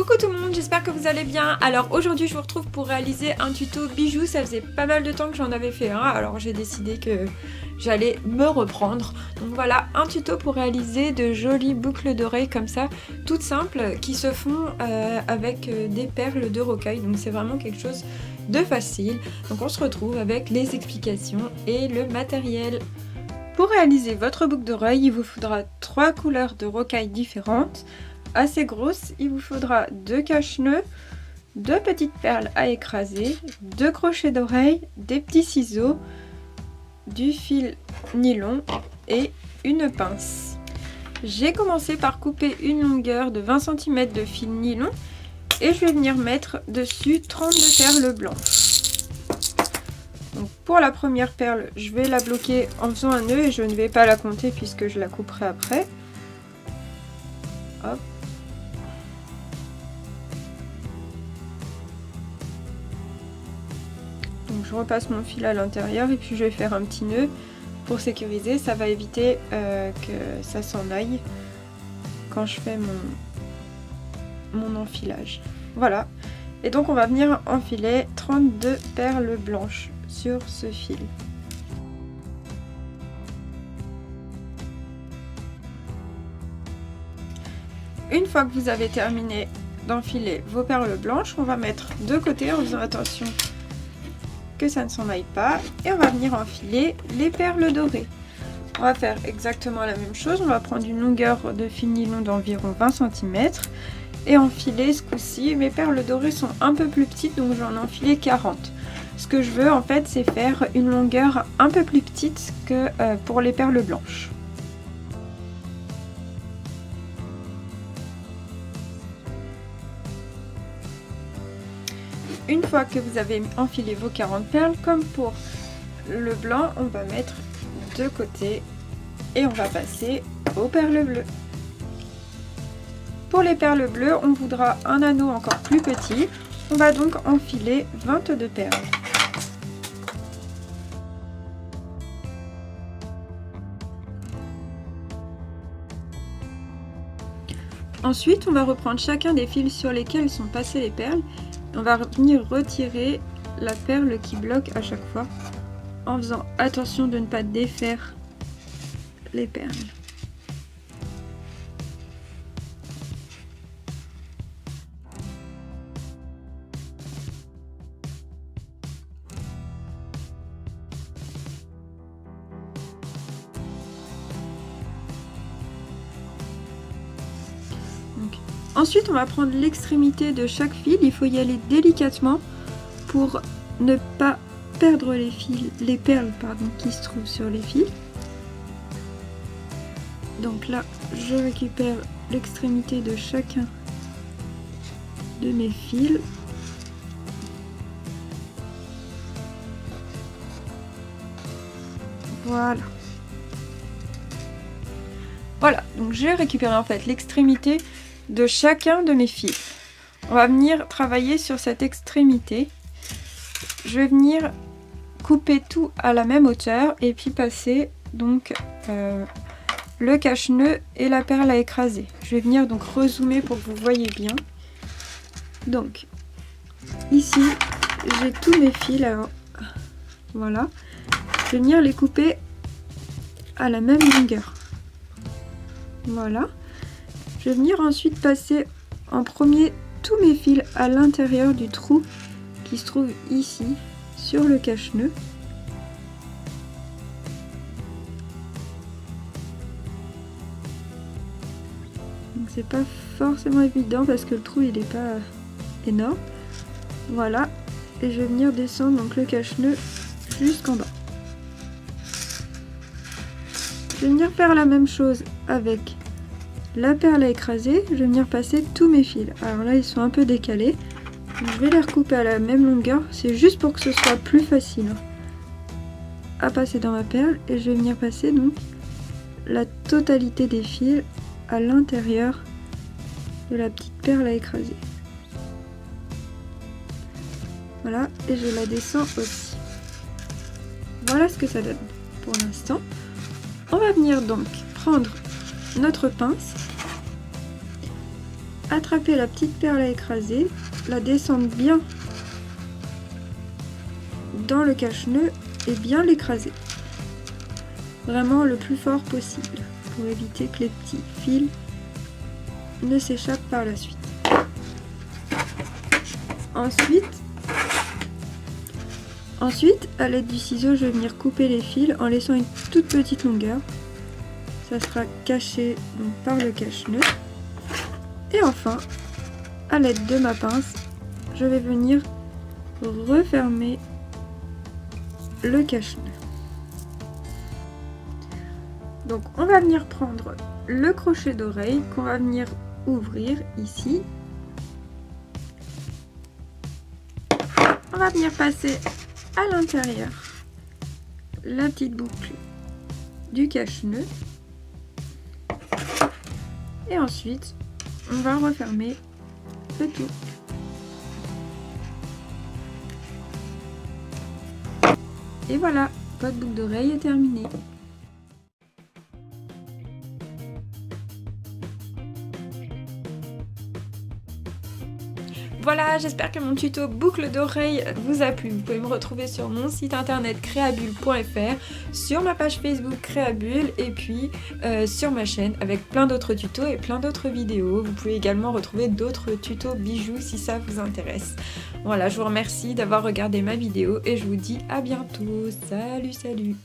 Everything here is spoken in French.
Coucou tout le monde, j'espère que vous allez bien. Alors aujourd'hui je vous retrouve pour réaliser un tuto bijoux. Ça faisait pas mal de temps que j'en avais fait un, alors j'ai décidé que j'allais me reprendre. Donc voilà, un tuto pour réaliser de jolies boucles d'oreilles comme ça, toutes simples, qui se font avec des perles de rocaille. Donc c'est vraiment quelque chose de facile. Donc on se retrouve avec les explications et le matériel. Pour réaliser votre boucle d'oreille, il vous faudra 3 couleurs de rocaille différentes. Assez grosse, il vous faudra 2 cache-nœuds, 2 petites perles à écraser, 2 crochets d'oreille, des petits ciseaux, du fil nylon et une pince. J'ai commencé par couper une longueur de 20 cm de fil nylon et je vais venir mettre dessus 32 perles blanches. Donc pour la première perle, je vais la bloquer en faisant un nœud et je ne vais pas la compter puisque je la couperai après. Hop. Donc je repasse mon fil à l'intérieur et puis je vais faire un petit nœud pour sécuriser. Ça va éviter que ça s'en aille quand je fais mon enfilage. Voilà. Et donc on va venir enfiler 32 perles blanches sur ce fil. Une fois que vous avez terminé d'enfiler vos perles blanches, on va mettre de côté en faisant attention que ça ne s'en aille pas et on va venir enfiler les perles dorées. On va faire exactement la même chose, on va prendre une longueur de fil nylon d'environ 20 cm et enfiler ce coup-ci. Mes perles dorées sont un peu plus petites donc j'en ai enfilé 40. Ce que je veux en fait c'est faire une longueur un peu plus petite que pour les perles blanches. Une fois que vous avez enfilé vos 40 perles, comme pour le blanc, on va mettre de côté et on va passer aux perles bleues. Pour les perles bleues, on voudra un anneau encore plus petit. On va donc enfiler 22 perles. Ensuite, on va reprendre chacun des fils sur lesquels sont passées les perles. On va venir retirer la perle qui bloque à chaque fois en faisant attention de ne pas défaire les perles. Ensuite, on va prendre l'extrémité de chaque fil. Il faut y aller délicatement pour ne pas perdre les perles qui se trouvent sur les fils. Donc là, je récupère l'extrémité de chacun de mes fils. Voilà. Voilà, donc j'ai récupéré en fait l'extrémité de chacun de mes fils. On va venir travailler sur cette extrémité. Je vais venir couper tout à la même hauteur et puis passer donc le cache-nœud et la perle à écraser. Je vais venir donc rezoomer pour que vous voyez bien. Donc ici j'ai tous mes fils. Alors, voilà. Je vais venir les couper à la même longueur. Voilà. Je vais venir ensuite passer en premier tous mes fils à l'intérieur du trou qui se trouve ici sur le cache-nœud. Donc c'est pas forcément évident parce que le trou il n'est pas énorme. Voilà. Et je vais venir descendre donc le cache-nœud jusqu'en bas. Je vais venir faire la même chose avec la perle à écraser. Je vais venir passer tous mes fils. Alors là ils sont un peu décalés. Je vais les recouper à la même longueur. C'est juste pour que ce soit plus facile à passer dans ma perle. Et je vais venir passer donc la totalité des fils à l'intérieur de la petite perle à écraser. Voilà, et je la descends aussi. Voilà ce que ça donne pour l'instant. On va venir donc prendre notre pince attraper la petite perle à écraser, la descendre bien dans le cache-nœud et bien l'écraser. Vraiment le plus fort possible pour éviter que les petits fils ne s'échappent par la suite. Ensuite, à l'aide du ciseau, je vais venir couper les fils en laissant une toute petite longueur. Ça sera caché donc, par le cache-nœud. Et enfin, à l'aide de ma pince, je vais venir refermer le cache-nœud. Donc on va venir prendre le crochet d'oreille qu'on va venir ouvrir ici. On va venir passer à l'intérieur la petite boucle du cache-nœud. Et ensuite, on va refermer le tout. Et voilà, votre boucle d'oreille est terminée. Voilà, j'espère que mon tuto boucle d'oreille vous a plu. Vous pouvez me retrouver sur mon site internet créabule.fr, sur ma page Facebook Créabule et puis sur ma chaîne avec plein d'autres tutos et plein d'autres vidéos. Vous pouvez également retrouver d'autres tutos bijoux si ça vous intéresse. Voilà, je vous remercie d'avoir regardé ma vidéo et je vous dis à bientôt. Salut, salut!